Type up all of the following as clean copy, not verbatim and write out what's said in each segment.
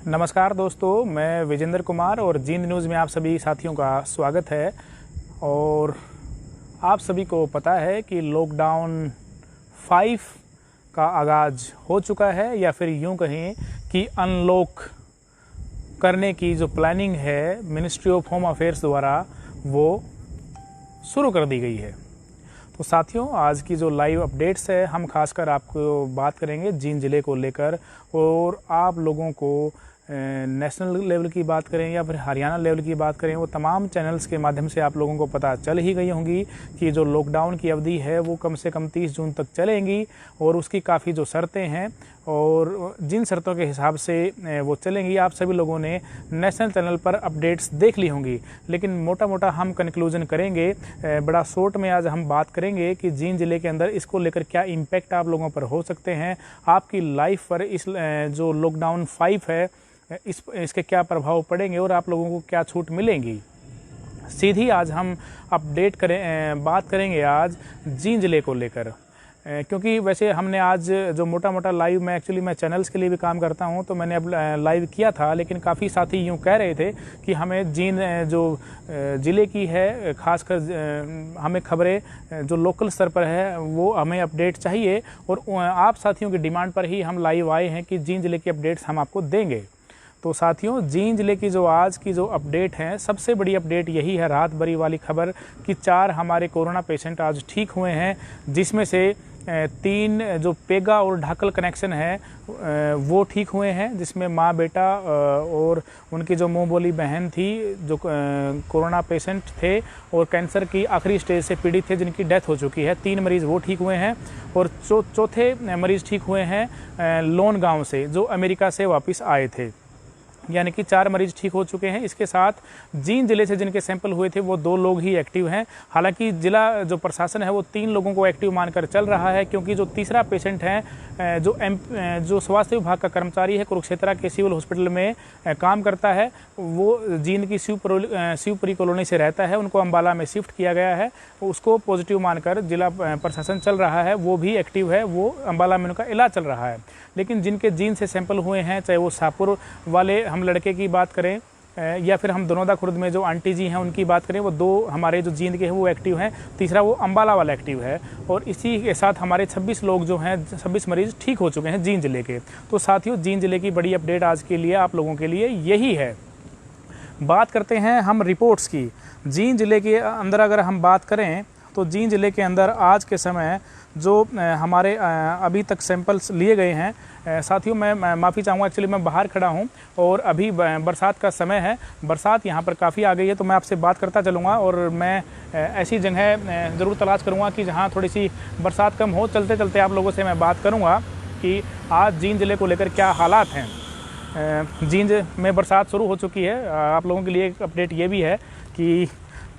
नमस्कार दोस्तों, मैं विजेंद्र कुमार और जींद न्यूज़ में आप सभी साथियों का स्वागत है। और आप सभी को पता है कि लॉकडाउन 5 का आगाज़ हो चुका है, या फिर यूं कहें कि अनलॉक करने की जो प्लानिंग है मिनिस्ट्री ऑफ होम अफेयर्स द्वारा वो शुरू कर दी गई है। तो साथियों, आज की जो लाइव अपडेट्स है हम खासकर आपको बात करेंगे जींद ज़िले को लेकर, और आप लोगों को नेशनल लेवल की बात करें या फिर हरियाणा लेवल की बात करें, वो तमाम चैनल्स के माध्यम से आप लोगों को पता चल ही गई होंगी कि जो लॉकडाउन की अवधि है वो कम से कम 30 जून तक चलेंगी, और उसकी काफ़ी जो शर्तें हैं और जिन शर्तों के हिसाब से वो चलेंगी आप सभी लोगों ने नेशनल चैनल पर अपडेट्स देख ली होंगी। लेकिन मोटा मोटा हम कंक्लूजन करेंगे, बड़ा शॉर्ट में आज हम बात करेंगे कि जींद ज़िले के अंदर इसको लेकर क्या इम्पैक्ट आप लोगों पर हो सकते हैं, आपकी लाइफ पर इस जो लॉकडाउन 5 है इसके क्या प्रभाव पड़ेंगे और आप लोगों को क्या छूट मिलेंगी। सीधी आज हम बात करेंगे आज जींद ज़िले को लेकर, क्योंकि वैसे हमने आज जो मोटा मोटा लाइव मैं चैनल्स के लिए भी काम करता हूं, तो मैंने अब लाइव किया था, लेकिन काफ़ी साथी यूं कह रहे थे कि हमें जींद जो ज़िले की है खासकर हमें खबरें जो लोकल स्तर पर है वो हमें अपडेट चाहिए, और आप साथियों की डिमांड पर ही हम लाइव आए हैं कि जींद ज़िले की अपडेट्स हम आपको देंगे। तो साथियों, जींद ज़िले की जो आज की जो अपडेट है, सबसे बड़ी अपडेट यही है, रात भरी वाली खबर कि 4 हमारे कोरोना पेशेंट आज ठीक हुए हैं, जिसमें से 3 जो पेगा और ढाकल कनेक्शन है वो ठीक हुए हैं, जिसमें माँ बेटा और उनकी जो मुँह बोली बहन थी जो कोरोना पेशेंट थे और कैंसर की आखिरी स्टेज से पीड़ित थे, जिनकी डेथ हो चुकी है। 3 मरीज़ वो ठीक हुए हैं, और चौथे मरीज़ ठीक हुए हैं लोन गाँव से, जो अमेरिका से वापस आए थे। यानी कि 4 मरीज ठीक हो चुके हैं। इसके साथ जींद ज़िले से जिनके सैंपल हुए थे वो 2 लोग ही एक्टिव हैं। हालांकि ज़िला जो प्रशासन है वो 3 लोगों को एक्टिव मानकर चल रहा है, क्योंकि जो तीसरा पेशेंट है जो स्वास्थ्य विभाग का कर्मचारी है, कुरुक्षेत्र के सिविल हॉस्पिटल में काम करता है, वो जींद की शिवपुरी कॉलोनी से रहता है, उनको अम्बाला में शिफ्ट किया गया है, उसको पॉजिटिव मानकर जिला प्रशासन चल रहा है, वो भी एक्टिव है, वो अम्बाला में उनका इलाज चल रहा है। लेकिन जिनके जींद से सैंपल हुए हैं, चाहे वो शाहपुर वाले हम लड़के की बात करें या फिर हम दनौदा खुर्द में जो आंटी जी हैं उनकी बात करें, वो 2 हमारे जो जींद के हैं वो एक्टिव हैं, तीसरा वो अम्बाला वाला एक्टिव है, और इसी के साथ हमारे 26 लोग जो हैं 26 मरीज ठीक हो चुके हैं जींद ज़िले के। तो साथियों, जींद ज़िले की बड़ी अपडेट आज के लिए आप लोगों के लिए यही है। बात करते हैं हम रिपोर्ट्स की। जींद ज़िले के अंदर अगर हम बात करें तो जींद ज़िले के अंदर आज के समय जो हमारे अभी तक सैंपल्स लिए गए हैं, साथियों मैं माफ़ी चाहूँगा, एक्चुअली मैं बाहर खड़ा हूँ और अभी बरसात का समय है, बरसात यहाँ पर काफ़ी आ गई है, तो मैं आपसे बात करता चलूँगा और मैं ऐसी जगह ज़रूर तलाश करूँगा कि जहाँ थोड़ी सी बरसात कम हो। चलते चलते आप लोगों से मैं बात करूँगा कि आज जींद ज़िले को लेकर क्या हालात हैं। जींद में बरसात शुरू हो चुकी है। आप लोगों के लिए एक अपडेट ये भी है कि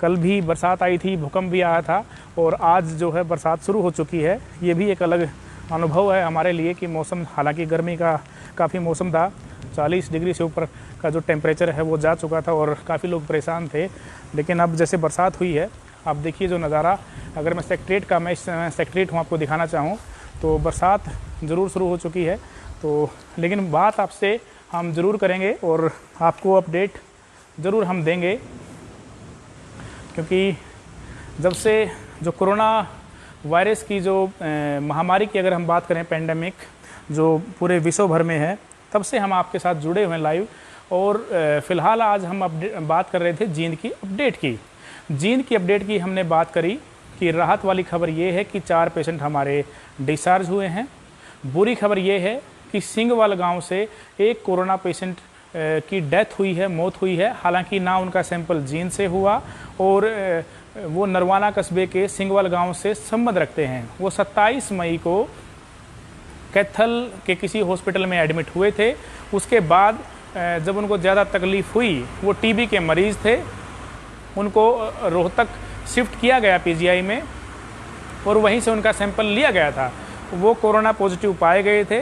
कल भी बरसात आई थी, भूकंप भी आया था, और आज जो है बरसात शुरू हो चुकी है। ये भी एक अलग अनुभव है हमारे लिए कि मौसम, हालांकि गर्मी का काफ़ी मौसम था, 40 डिग्री से ऊपर का जो टेम्परेचर है वो जा चुका था और काफ़ी लोग परेशान थे। लेकिन अब जैसे बरसात हुई है, आप देखिए जो नज़ारा, अगर मैं सेक्रेटरीट हूँ आपको दिखाना चाहूँ तो बरसात ज़रूर शुरू हो चुकी है। तो लेकिन बात आपसे हम ज़रूर करेंगे और आपको अपडेट ज़रूर हम देंगे, क्योंकि जब से जो कोरोना वायरस की जो महामारी की अगर हम बात करें, पेंडेमिक जो पूरे विश्व भर में है, तब से हम आपके साथ जुड़े हुए हैं लाइव। और फ़िलहाल आज हम बात कर रहे थे जींद की अपडेट की। जींद की अपडेट की हमने बात करी कि राहत वाली खबर ये है कि 4 पेशेंट हमारे डिस्चार्ज हुए हैं। बुरी खबर ये है कि सिंगवाल गांव से एक कोरोना पेशेंट की डेथ हुई है, मौत हुई है। हालांकि ना उनका सैंपल जींद से हुआ और वो नरवाना कस्बे के सिंगवाल गांव से संबंध रखते हैं। वो 27 मई को कैथल के किसी हॉस्पिटल में एडमिट हुए थे। उसके बाद जब उनको ज़्यादा तकलीफ़ हुई, वो टीबी के मरीज़ थे, उनको रोहतक शिफ्ट किया गया पीजीआई में, और वहीं से उनका सैंपल लिया गया था। वो कोरोना पॉजिटिव पाए गए थे,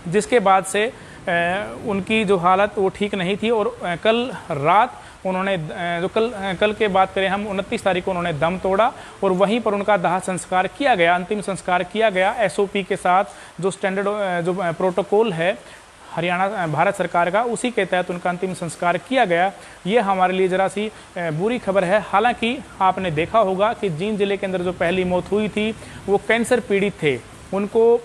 जिसके बाद से उनकी जो हालत वो ठीक नहीं थी, और कल रात उन्होंने जो कल के बात करें हम 29 तारीख को उन्होंने दम तोड़ा, और वहीं पर उनका दाह संस्कार किया गया, अंतिम संस्कार किया गया एसओपी के साथ। जो स्टैंडर्ड जो प्रोटोकॉल है हरियाणा भारत सरकार का, उसी के तहत उनका अंतिम संस्कार किया गया। ये हमारे लिए ज़रा सी बुरी खबर है। हालांकि आपने देखा होगा कि जींद जिले के अंदर जो पहली मौत हुई थी वो कैंसर पीड़ित थे, उनको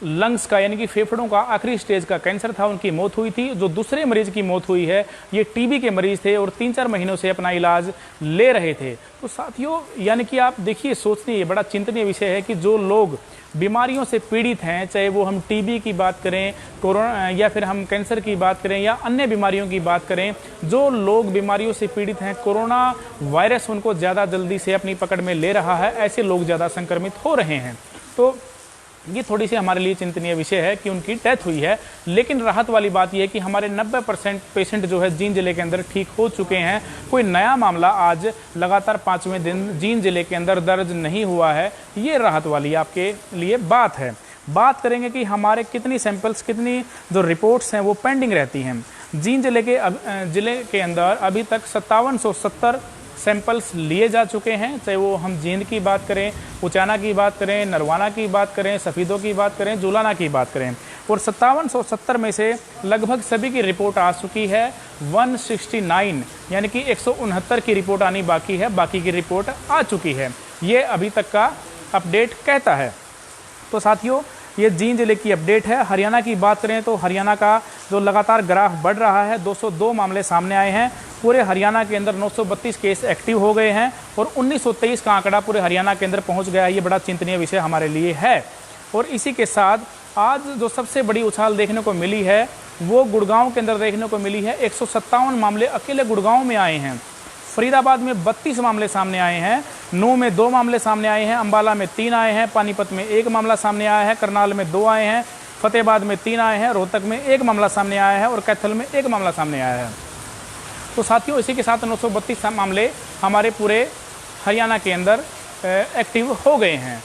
लंग्स का यानी कि फेफड़ों का आखिरी स्टेज का कैंसर था, उनकी मौत हुई थी। जो दूसरे मरीज की मौत हुई है ये टीबी के मरीज थे और 3-4 महीनों से अपना इलाज ले रहे थे। तो साथियों यानी कि आप देखिए, सोचनीय बड़ा चिंतनीय विषय है कि जो लोग बीमारियों से पीड़ित हैं, चाहे वो हम टीबी की बात करें, कोरोना या फिर हम कैंसर की बात करें या अन्य बीमारियों की बात करें, जो लोग बीमारियों से पीड़ित हैं, कोरोना वायरस उनको ज़्यादा जल्दी से अपनी पकड़ में ले रहा है, ऐसे लोग ज़्यादा संक्रमित हो रहे हैं। तो ये थोड़ी सी हमारे लिए चिंतनीय विषय है कि उनकी डेथ हुई है। लेकिन राहत वाली बात यह है कि हमारे 90% पेशेंट जो है जींद जिले के अंदर ठीक हो चुके हैं। कोई नया मामला आज लगातार 5वें दिन जींद जिले के अंदर दर्ज नहीं हुआ है। ये राहत वाली आपके लिए बात है। बात करेंगे कि हमारे कितनी सैंपल्स, कितनी जो रिपोर्ट्स हैं वो पेंडिंग रहती हैं। जींद जिले के अंदर अभी तक 5770 सैंपल्स लिए जा चुके हैं, चाहे वो हम जींद की बात करें, उचाना की बात करें, नरवाना की बात करें, सफ़ीदों की बात करें, जुलाना की बात करें। और 5770 में से लगभग सभी की रिपोर्ट आ चुकी है। 169 यानी कि 169 की रिपोर्ट आनी बाकी है, बाकी की रिपोर्ट आ चुकी है। ये अभी तक का अपडेट कहता है। तो साथियों ये जींद जिले की अपडेट है। हरियाणा की बात करें तो हरियाणा का जो लगातार ग्राफ बढ़ रहा है, 202 मामले सामने आए हैं। पूरे हरियाणा के अंदर 932 केस एक्टिव हो गए हैं और 1923 का आंकड़ा पूरे हरियाणा के अंदर पहुंच गया है। ये बड़ा चिंतनीय विषय हमारे लिए है। और इसी के साथ आज जो सबसे बड़ी उछाल देखने को मिली है वो गुड़गांव के अंदर देखने को मिली है। 157 मामले अकेले गुड़गांव में आए हैं। फरीदाबाद में 32 मामले सामने आए हैं। नूंह में 2 मामले सामने आए हैं। अंबाला में 3 आए हैं। पानीपत में 1 मामला सामने आया है। करनाल में 2 आए हैं। फतेहाबाद में 3 आए हैं। रोहतक में 1 मामला सामने आया है और कैथल में 1 मामला सामने आया है। तो साथियों इसी के साथ 932 मामले हमारे पूरे हरियाणा के अंदर एक्टिव हो गए हैं।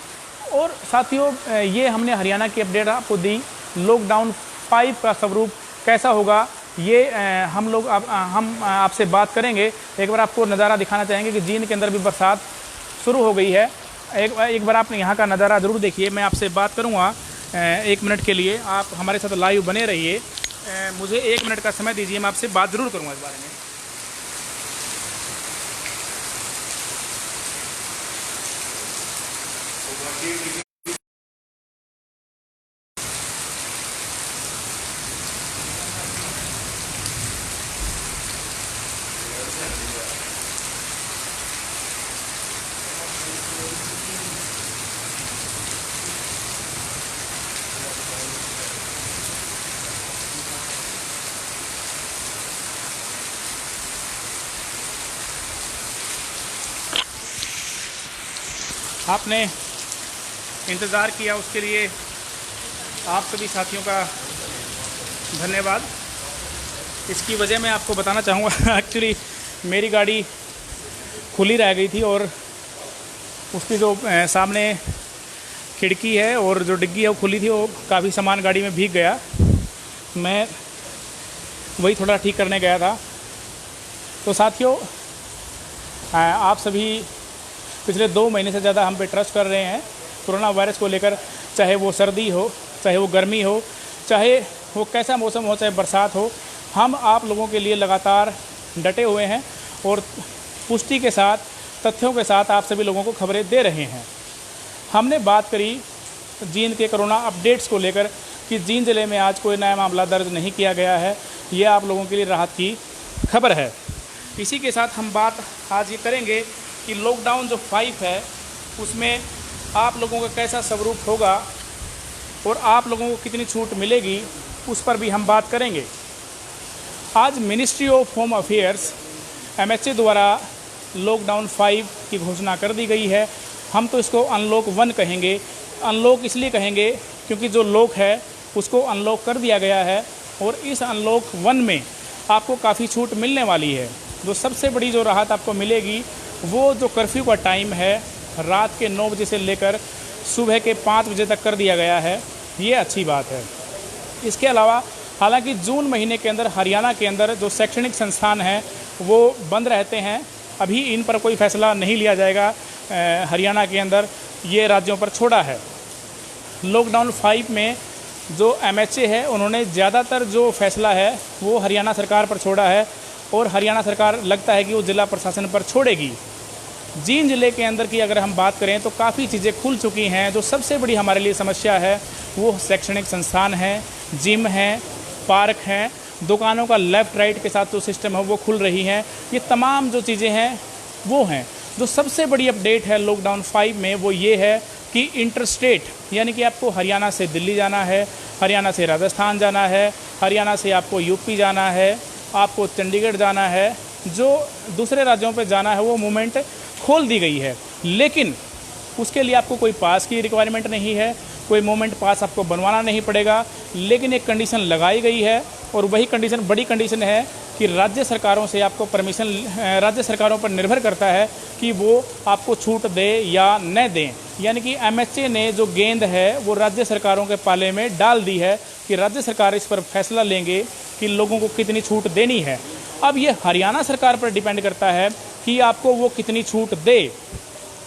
और साथियों ये हमने हरियाणा की अपडेट आपको दी। लॉकडाउन 5 का स्वरूप कैसा होगा ये हम आपसे बात करेंगे। एक बार आपको नज़ारा दिखाना चाहेंगे कि जींद के अंदर भी बरसात शुरू हो गई है। एक बार आप यहाँ का नज़ारा ज़रूर देखिए। मैं आपसे बात करूँगा 1 मिनट के लिए, आप हमारे साथ लाइव बने रहिए। मुझे 1 मिनट का समय दीजिए, मैं आपसे बात ज़रूर करूँगा इस बारे में। आपने इंतज़ार किया उसके लिए आप सभी साथियों का धन्यवाद। इसकी वजह मैं आपको बताना चाहूँगा। एक्चुअली मेरी गाड़ी खुली रह गई थी और उसकी जो सामने खिड़की है और जो डिग्गी है वो खुली थी, वो काफ़ी सामान गाड़ी में भीग गया। मैं वही थोड़ा ठीक करने गया था। तो साथियों आप सभी पिछले 2 महीने से ज़्यादा हम पे ट्रस्ट कर रहे हैं कोरोना वायरस को लेकर। चाहे वो सर्दी हो, चाहे वो गर्मी हो, चाहे वो कैसा मौसम हो, चाहे बरसात हो, हम आप लोगों के लिए लगातार डटे हुए हैं और पुष्टि के साथ, तथ्यों के साथ आप सभी लोगों को खबरें दे रहे हैं। हमने बात करी जींद के कोरोना अपडेट्स को लेकर कि जींद ज़िले में आज कोई नया मामला दर्ज नहीं किया गया है। ये आप लोगों के लिए राहत की खबर है। इसी के साथ हम बात आज ये करेंगे कि लॉकडाउन जो 5 है उसमें आप लोगों का कैसा स्वरूप होगा और आप लोगों को कितनी छूट मिलेगी, उस पर भी हम बात करेंगे। आज ministry of home affairs MHA द्वारा लॉकडाउन 5 की घोषणा कर दी गई है। हम तो इसको अनलॉक 1 कहेंगे। अनलॉक इसलिए कहेंगे क्योंकि जो लॉक है उसको अनलॉक कर दिया गया है और इस अनलॉक 1 में आपको काफ़ी छूट मिलने वाली है। जो सबसे बड़ी जो राहत आपको मिलेगी वो जो कर्फ्यू का टाइम है रात के 9 बजे से लेकर सुबह के 5 बजे तक कर दिया गया है। ये अच्छी बात है। इसके अलावा हालांकि जून महीने के अंदर हरियाणा के अंदर जो शैक्षणिक संस्थान हैं वो बंद रहते हैं। अभी इन पर कोई फैसला नहीं लिया जाएगा। हरियाणा के अंदर ये राज्यों पर छोड़ा है। लॉकडाउन 5 में जो MHA है उन्होंने ज़्यादातर जो फैसला है वो हरियाणा सरकार पर छोड़ा है और हरियाणा सरकार लगता है कि वो ज़िला प्रशासन पर छोड़ेगी। जींद ज़िले के अंदर की अगर हम बात करें तो काफ़ी चीज़ें खुल चुकी हैं। जो सबसे बड़ी हमारे लिए समस्या है वो शैक्षणिक संस्थान है, जिम है, पार्क हैं, दुकानों का लेफ़्ट राइट के साथ जो सिस्टम है वो खुल रही हैं। ये तमाम जो चीज़ें हैं वो हैं। जो सबसे बड़ी अपडेट है लॉकडाउन 5 में वो ये है कि इंटरस्टेट यानी कि आपको हरियाणा से दिल्ली जाना है, हरियाणा से राजस्थान जाना है, हरियाणा से आपको यूपी जाना है, आपको चंडीगढ़ जाना है, जो दूसरे राज्यों पर जाना है वो मूवमेंट खोल दी गई है। लेकिन उसके लिए आपको कोई पास की रिक्वायरमेंट नहीं है, कोई मूवमेंट पास आपको बनवाना नहीं पड़ेगा। लेकिन एक कंडीशन लगाई गई है और वही कंडीशन बड़ी कंडीशन है कि राज्य सरकारों से आपको परमिशन, राज्य सरकारों पर निर्भर करता है कि वो आपको छूट दे या न दें। यानी कि MHA ने जो गेंद है वो राज्य सरकारों के पाले में डाल दी है कि राज्य सरकार इस पर फैसला लेंगे कि लोगों को कितनी छूट देनी है। अब ये हरियाणा सरकार पर डिपेंड करता है कि आपको वो कितनी छूट दे।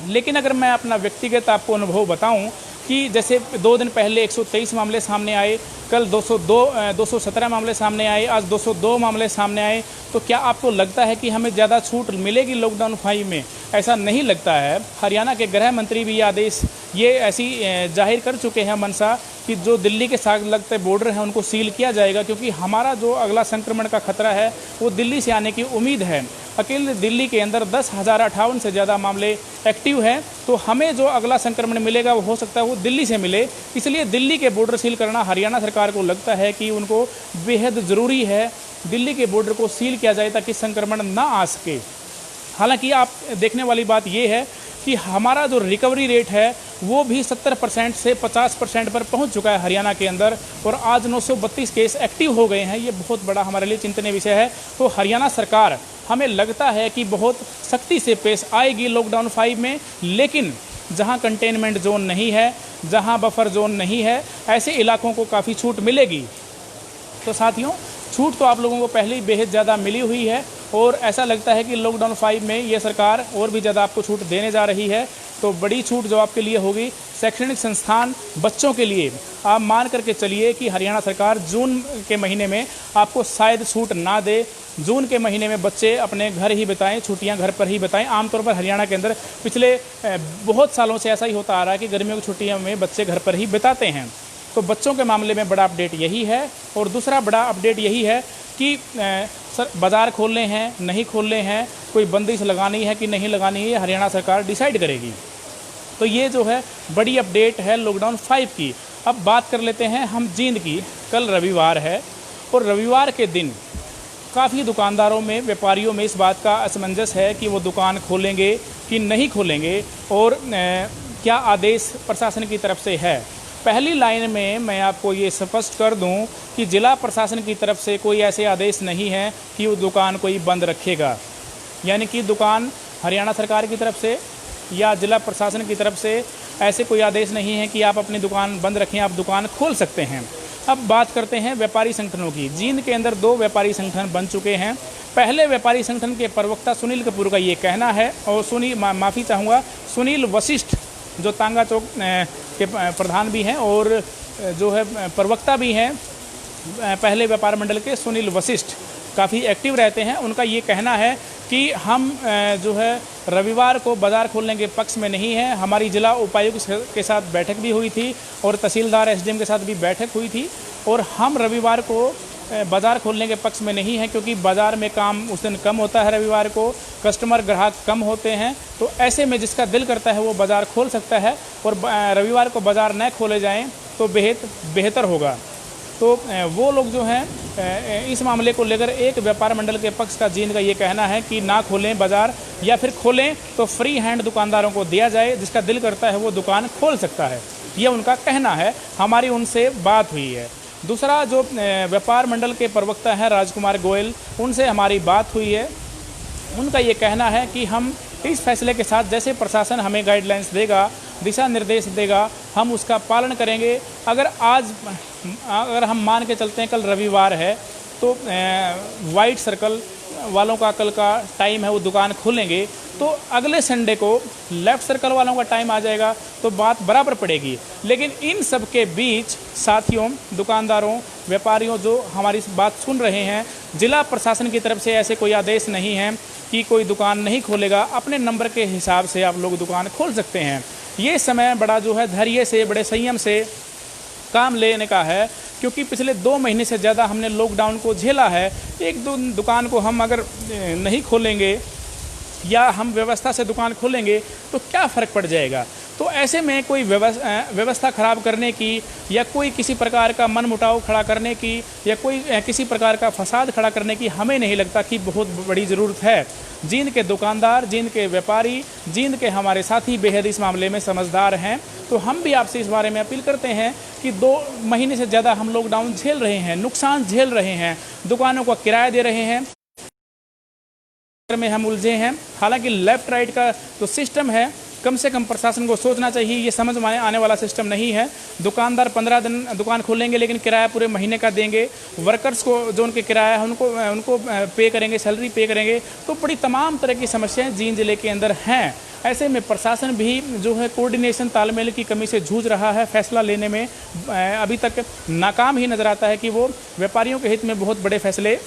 लेकिन अगर मैं अपना व्यक्तिगत आपको अनुभव बताऊं कि जैसे 2 दिन पहले 123 मामले सामने आए, कल 217 मामले सामने आए, आज 202 मामले सामने आए, तो क्या आपको लगता है कि हमें ज़्यादा छूट मिलेगी लॉकडाउन 5 में? ऐसा नहीं लगता है। हरियाणा के गृह मंत्री भी आदेश ये ऐसी जाहिर कर चुके हैं मनसा कि जो दिल्ली के साथ लगते बॉर्डर हैं उनको सील किया जाएगा, क्योंकि हमारा जो अगला संक्रमण का खतरा है वो दिल्ली से आने की उम्मीद है। अकेले दिल्ली के अंदर 10,058 से ज़्यादा मामले एक्टिव हैं, तो हमें जो अगला संक्रमण मिलेगा वो हो सकता है वो दिल्ली से मिले। इसलिए दिल्ली के बॉर्डर सील करना हरियाणा सरकार को लगता है कि उनको बेहद ज़रूरी है, दिल्ली के बॉर्डर को सील किया जाए ताकि संक्रमण ना आ सके। हालांकि आप देखने वाली बात ये है कि हमारा जो रिकवरी रेट है वो भी 70% से 50% पर पहुंच चुका है हरियाणा के अंदर, और आज 932 केस एक्टिव हो गए हैं। ये बहुत बड़ा हमारे लिए चिंतनीय विषय है। तो हरियाणा सरकार हमें लगता है कि बहुत सख्ती से पेश आएगी लॉकडाउन 5 में, लेकिन जहां कंटेनमेंट जोन नहीं है, जहां बफर जोन नहीं है, ऐसे इलाकों को काफ़ी छूट मिलेगी। तो साथियों, छूट तो आप लोगों को पहले ही बेहद ज़्यादा मिली हुई है और ऐसा लगता है कि लॉकडाउन 5 में ये सरकार और भी ज़्यादा आपको छूट देने जा रही है। तो बड़ी छूट जो आपके लिए होगी शैक्षणिक संस्थान बच्चों के लिए, आप मान करके चलिए कि हरियाणा सरकार जून के महीने में आपको शायद छूट ना दे। जून के महीने में बच्चे अपने घर ही बिताएं, छुट्टियां घर पर ही बिताएं। आमतौर पर हरियाणा के अंदर पिछले बहुत सालों से ऐसा ही होता आ रहा है कि गर्मियों की छुट्टियों में बच्चे घर पर ही बिताते हैं। तो बच्चों के मामले में बड़ा अपडेट यही है। और दूसरा बड़ा अपडेट यही है कि सर बाज़ार खोलने हैं नहीं खोलने हैं, कोई बंदिश लगानी है कि नहीं लगानी है, हरियाणा सरकार डिसाइड करेगी। तो ये जो है बड़ी अपडेट है लॉकडाउन 5 की। अब बात कर लेते हैं हम जींद की। कल रविवार है और रविवार के दिन काफ़ी दुकानदारों में, व्यापारियों में इस बात का असमंजस है कि वो दुकान खोलेंगे कि नहीं खोलेंगे और क्या आदेश प्रशासन की तरफ से है। पहली लाइन में मैं आपको ये स्पष्ट कर दूं कि ज़िला प्रशासन की तरफ से कोई ऐसे आदेश नहीं है कि वो दुकान कोई बंद रखेगा। यानी कि दुकान हरियाणा सरकार की तरफ से या ज़िला प्रशासन की तरफ से ऐसे कोई आदेश नहीं है कि आप अपनी दुकान बंद रखें, आप दुकान खोल सकते हैं। अब बात करते हैं व्यापारी संगठनों की। जींद के अंदर 2 व्यापारी संगठन बन चुके हैं। पहले व्यापारी संगठन के प्रवक्ता सुनील कपूर का ये कहना है, और सुनील वशिष्ठ जो तांगा चौक के प्रधान भी हैं और जो है प्रवक्ता भी हैं पहले व्यापार मंडल के, सुनील वशिष्ठ काफ़ी एक्टिव रहते हैं। उनका ये कहना है कि हम जो है रविवार को बाज़ार खोलने के पक्ष में नहीं है। हमारी जिला उपायुक्त के साथ बैठक भी हुई थी और तहसीलदार SDM के साथ भी बैठक हुई थी, और हम रविवार को बाज़ार खोलने के पक्ष में नहीं है, क्योंकि बाज़ार में काम उस दिन कम होता है, रविवार को कस्टमर ग्राहक कम होते हैं। तो ऐसे में जिसका दिल करता है वो बाज़ार खोल सकता है, और रविवार को बाज़ार न खोले जाएं तो बेहतर होगा। तो वो लोग जो हैं इस मामले को लेकर एक व्यापार मंडल के पक्ष का जींद का ये कहना है कि ना खोलें बाज़ार, या फिर खोलें तो फ्री हैंड दुकानदारों को दिया जाए, जिसका दिल करता है वो दुकान खोल सकता है। ये उनका कहना है। हमारी उनसे बात हुई है। दूसरा जो व्यापार मंडल के प्रवक्ता हैं राजकुमार गोयल, उनसे हमारी बात हुई है। उनका ये कहना है कि हम इस फैसले के साथ जैसे प्रशासन हमें गाइडलाइंस देगा, दिशा निर्देश देगा, हम उसका पालन करेंगे। अगर हम मान के चलते हैं कल रविवार है तो वाइट सर्कल वालों का कल का टाइम है वो दुकान खोलेंगे, तो तो अगले संडे को लेफ़्ट सर्कल वालों का टाइम आ जाएगा तो बात बराबर पड़ेगी। लेकिन इन सब के बीच साथियों, दुकानदारों, व्यापारियों जो हमारी बात सुन रहे हैं, जिला प्रशासन की तरफ से ऐसे कोई आदेश नहीं है कि कोई दुकान नहीं खोलेगा। अपने नंबर के हिसाब से आप लोग दुकान खोल सकते हैं। ये समय बड़ा जो है धैर्य से, बड़े संयम से काम लेने का है, क्योंकि पिछले 2 महीने से ज़्यादा हमने लॉकडाउन को झेला है। एक दो दुकान को हम अगर नहीं खोलेंगे या हम व्यवस्था से दुकान खोलेंगे तो क्या फ़र्क पड़ जाएगा। तो ऐसे में कोई व्यवस्था ख़राब करने की या कोई किसी प्रकार का मनमुटाव खड़ा करने की या कोई किसी प्रकार का फसाद खड़ा करने की हमें नहीं लगता कि बहुत बड़ी ज़रूरत है। जींद के दुकानदार, जींद के व्यापारी, जींद के हमारे साथी बेहद इस मामले में समझदार हैं। तो हम भी आपसे इस बारे में अपील करते हैं कि 2 महीने से ज़्यादा हम लॉकडाउन झेल रहे हैं, नुकसान झेल रहे हैं, दुकानों का किराया दे रहे हैं, में हम उलझे हैं। हालांकि लेफ्ट राइट का जो सिस्टम है, कम से कम प्रशासन को सोचना चाहिए। ये समझ में आने वाला सिस्टम नहीं है। दुकानदार 15 दिन दुकान खोलेंगे लेकिन किराया पूरे महीने का देंगे। वर्कर्स को जो उनके किराया है उनको पे करेंगे, सैलरी पे करेंगे। तो बड़ी तमाम तरह की समस्याएं जींद जिले के अंदर हैं। ऐसे में प्रशासन भी जो है कोऑर्डिनेशन, तालमेल की कमी से जूझ रहा है। फैसला लेने में अभी तक नाकाम ही नज़र आता है कि वो व्यापारियों के हित में बहुत बड़े फैसले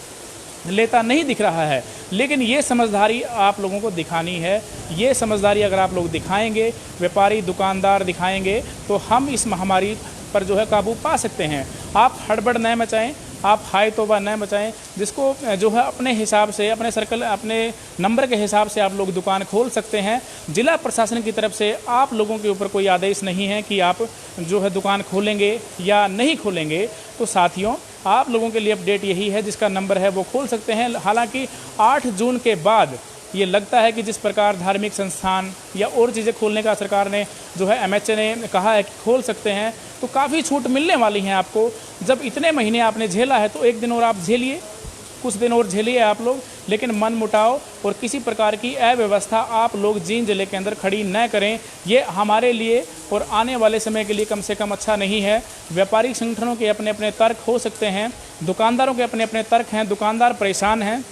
लेता नहीं दिख रहा है। लेकिन ये समझदारी आप लोगों को दिखानी है। ये समझदारी अगर आप लोग दिखाएंगे, व्यापारी, दुकानदार दिखाएंगे, तो हम इस महामारी पर जो है काबू पा सकते हैं। आप हड़बड़ न मचाएं, आप हाय तौबा न मचाएं। जिसको जो है अपने हिसाब से, अपने सर्कल, अपने नंबर के हिसाब से आप लोग दुकान खोल सकते हैं। जिला प्रशासन की तरफ से आप लोगों के ऊपर कोई आदेश नहीं है कि आप जो है दुकान खोलेंगे या नहीं खोलेंगे। तो साथियों, आप लोगों के लिए अपडेट यही है, जिसका नंबर है वो खोल सकते हैं। हालांकि 8 जून के बाद ये लगता है कि जिस प्रकार धार्मिक संस्थान या और चीज़ें खोलने का सरकार ने जो है MHA ने कहा है कि खोल सकते हैं, तो काफ़ी छूट मिलने वाली हैं आपको। जब इतने महीने आपने झेला है तो एक दिन और आप झेलिए, कुछ दिन और झेलिए आप लोग। लेकिन मन मुटाव और किसी प्रकार की अव्यवस्था आप लोग जींद जिले के अंदर खड़ी न करें। ये हमारे लिए और आने वाले समय के लिए कम से कम अच्छा नहीं है। व्यापारिक संगठनों के अपने अपने तर्क हो सकते हैं, दुकानदारों के अपने अपने तर्क हैं। दुकानदार परेशान हैं,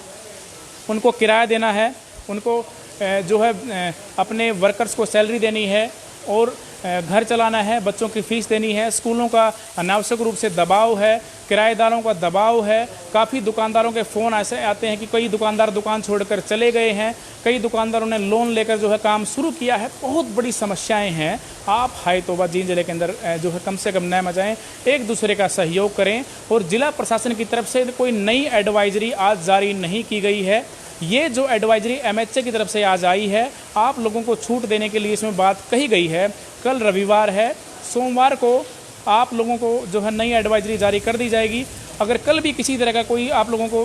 उनको किराया देना है, उनको जो है अपने वर्कर्स को सैलरी देनी है और घर चलाना है, बच्चों की फ़ीस देनी है, स्कूलों का अनावश्यक रूप से दबाव है, किराएदारों का दबाव है। काफ़ी दुकानदारों के फ़ोन ऐसे आते हैं कि कई दुकानदार दुकान छोड़कर चले गए हैं, कई दुकानदारों ने लोन लेकर जो है काम शुरू किया है। बहुत बड़ी समस्याएं हैं। आप हाय तौबा जींद जिले के अंदर जो है कम से कम न मचाएं, एक दूसरे का सहयोग करें। और जिला प्रशासन की तरफ से कोई नई एडवाइजरी आज जारी नहीं की गई है। ये जो एडवाइजरी MHA की तरफ से आज आई है, आप लोगों को छूट देने के लिए इसमें बात कही गई है। कल रविवार है, सोमवार को आप लोगों को जो है नई एडवाइजरी जारी कर दी जाएगी। अगर कल भी किसी तरह का कोई आप लोगों को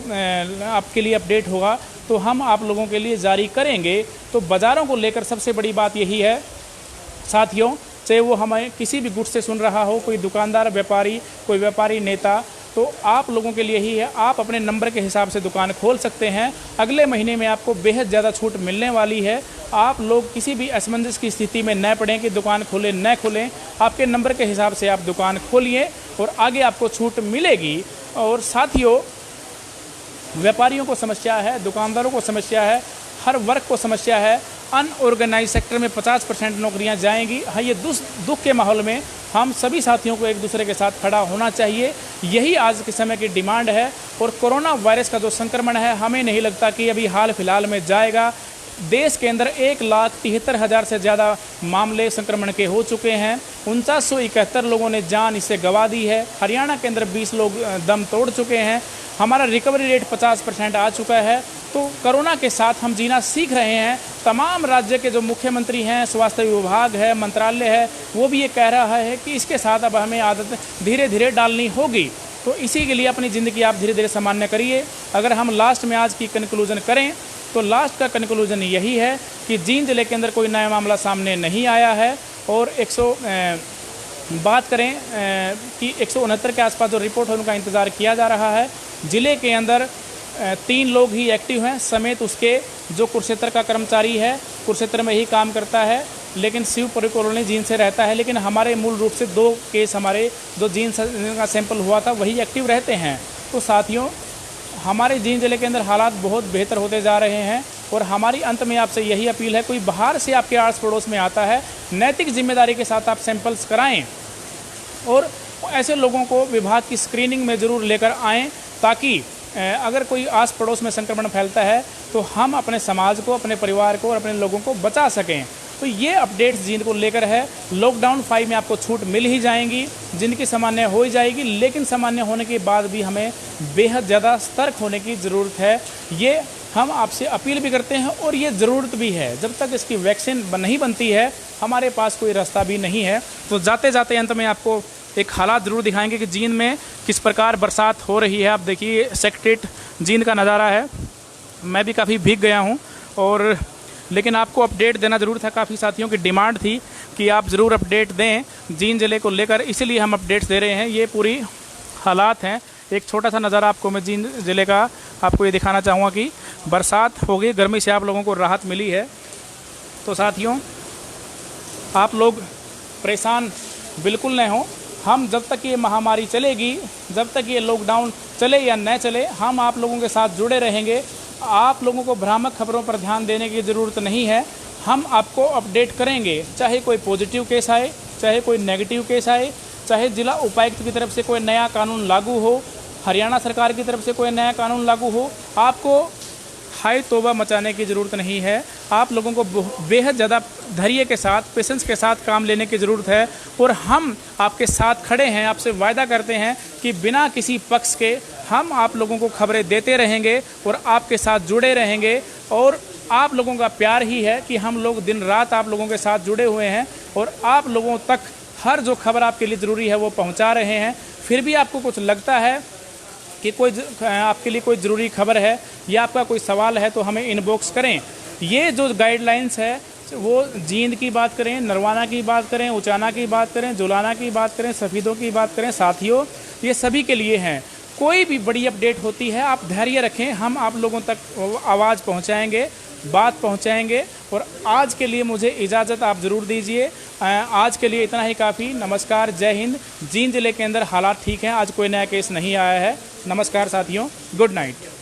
आपके लिए अपडेट होगा तो हम आप लोगों के लिए जारी करेंगे। तो बाज़ारों को लेकर सबसे बड़ी बात यही है साथियों, चाहे वो हमें किसी भी गुट से सुन रहा हो, कोई दुकानदार, व्यापारी, कोई व्यापारी नेता, तो आप लोगों के लिए ही है। आप अपने नंबर के हिसाब से दुकान खोल सकते हैं। अगले महीने में आपको बेहद ज़्यादा छूट मिलने वाली है। आप लोग किसी भी असमंजस की स्थिति में न पड़ें कि दुकान खोलें न खोलें। आपके नंबर के हिसाब से आप दुकान खोलिए और आगे आपको छूट मिलेगी। और साथियों, व्यापारियों को समस्या है, दुकानदारों को समस्या है, हर वर्ग को समस्या है। अनऑर्गेनाइज सेक्टर में 50% नौकरियां जाएंगी। हाँ, ये दुख के माहौल में हम सभी साथियों को एक दूसरे के साथ खड़ा होना चाहिए। यही आज के समय की डिमांड है। और कोरोना वायरस का जो संक्रमण है, हमें नहीं लगता कि अभी हाल फिलहाल में जाएगा। देश के अंदर 1,73,000 से ज़्यादा मामले संक्रमण के हो चुके हैं। 4971 लोगों ने जान इससे गंवा दी है। हरियाणा के अंदर 20 लोग दम तोड़ चुके हैं। हमारा रिकवरी रेट 50% आ चुका है। तो कोरोना के साथ हम जीना सीख रहे हैं। तमाम राज्य के जो मुख्यमंत्री हैं, स्वास्थ्य विभाग है, मंत्रालय है, वो भी ये कह रहा है कि इसके साथ अब हमें आदत धीरे धीरे डालनी होगी। तो इसी के लिए अपनी ज़िंदगी आप धीरे धीरे सामान्य करिए। अगर हम लास्ट में आज की कंक्लूजन करें तो लास्ट का कंक्लूजन यही है कि जींद जिले के अंदर कोई नया मामला सामने नहीं आया है। और बात करें कि 169 के आसपास जो रिपोर्ट है उनका इंतज़ार किया जा रहा है। ज़िले के अंदर 3 लोग ही एक्टिव हैं, समेत उसके जो कुरुक्षेत्र का कर्मचारी है, कुरुक्षेत्र में ही काम करता है, लेकिन शिवपुरी कॉलोनी जींद से रहता है। लेकिन हमारे मूल रूप से 2 केस हमारे जो जींद का सैंपल हुआ था वही एक्टिव रहते हैं। तो साथियों, हमारे जींद जिले के अंदर हालात बहुत बेहतर होते जा रहे हैं। और हमारी अंत में आपसे यही अपील है, कोई बाहर से आपके आस पड़ोस में आता है, नैतिक जिम्मेदारी के साथ आप सैंपल्स कराएं और ऐसे लोगों को विभाग की स्क्रीनिंग में ज़रूर लेकर आएँ, ताकि अगर कोई आस पड़ोस में संक्रमण फैलता है तो हम अपने समाज को, अपने परिवार को और अपने लोगों को बचा सकें। तो ये अपडेट्स जींद को लेकर है। लॉकडाउन 5 में आपको छूट मिल ही जाएंगी, जिनकी सामान्य हो ही जाएगी, लेकिन सामान्य होने के बाद भी हमें बेहद ज़्यादा सतर्क होने की ज़रूरत है। ये हम आपसे अपील भी करते हैं और ये ज़रूरत भी है। जब तक इसकी वैक्सीन नहीं बनती है, हमारे पास कोई रास्ता भी नहीं है। तो जाते जाते अंत में आपको एक हालात ज़रूर दिखाएंगे कि जींद में किस प्रकार बरसात हो रही है। आप देखिए सेक्रेटरीट जींद का नज़ारा है। मैं भी काफ़ी भीग गया हूँ, और लेकिन आपको अपडेट देना ज़रूर था। काफ़ी साथियों की डिमांड थी कि आप ज़रूर अपडेट दें जींद ज़िले को लेकर, इसीलिए हम अपडेट्स दे रहे हैं। ये पूरी हालात हैं। एक छोटा सा नज़ारा आपको मैं जींद ज़िले का आपको ये दिखाना चाहूँगा कि बरसात हो गई, गर्मी से आप लोगों को राहत मिली है। तो साथियों, आप लोग परेशान बिल्कुल न हों। हम जब तक ये महामारी चलेगी, जब तक ये लॉकडाउन चले या न चले, हम आप लोगों के साथ जुड़े रहेंगे। आप लोगों को भ्रामक खबरों पर ध्यान देने की ज़रूरत नहीं है। हम आपको अपडेट करेंगे, चाहे कोई पॉजिटिव केस आए, चाहे कोई नेगेटिव केस आए, चाहे जिला उपायुक्त की तरफ से कोई नया कानून लागू हो, हरियाणा सरकार की तरफ से कोई नया कानून लागू हो। आपको हाय तौबा मचाने की ज़रूरत नहीं है। आप लोगों को बेहद ज़्यादा धैर्य के साथ, पेशेंस के साथ काम लेने की ज़रूरत है, और हम आपके साथ खड़े हैं। आपसे वायदा करते हैं कि बिना किसी पक्ष के हम आप लोगों को खबरें देते रहेंगे और आपके साथ जुड़े रहेंगे। और आप लोगों का प्यार ही है कि हम लोग दिन रात आप लोगों के साथ जुड़े हुए हैं और आप लोगों तक हर जो खबर आपके लिए ज़रूरी है वो पहुँचा रहे हैं। फिर भी आपको कुछ लगता है कि कोई आपके लिए कोई ज़रूरी खबर है या आपका कोई सवाल है, तो हमें इनबॉक्स करें। ये जो गाइडलाइंस है वो जींद की बात करें, नरवाना की बात करें, उचाना की बात करें, जुलाना की बात करें, सफ़ीदों की बात करें, साथियों ये सभी के लिए हैं। कोई भी बड़ी अपडेट होती है, आप धैर्य रखें, हम आप लोगों तक आवाज़ पहुंचाएंगे, बात पहुंचाएंगे। और आज के लिए मुझे इजाज़त आप ज़रूर दीजिए। आज के लिए इतना ही काफ़ी। नमस्कार, जय हिंद। जींद ज़िले के अंदर हालात ठीक हैं, आज कोई नया केस नहीं आया है। नमस्कार साथियों, गुड नाइट।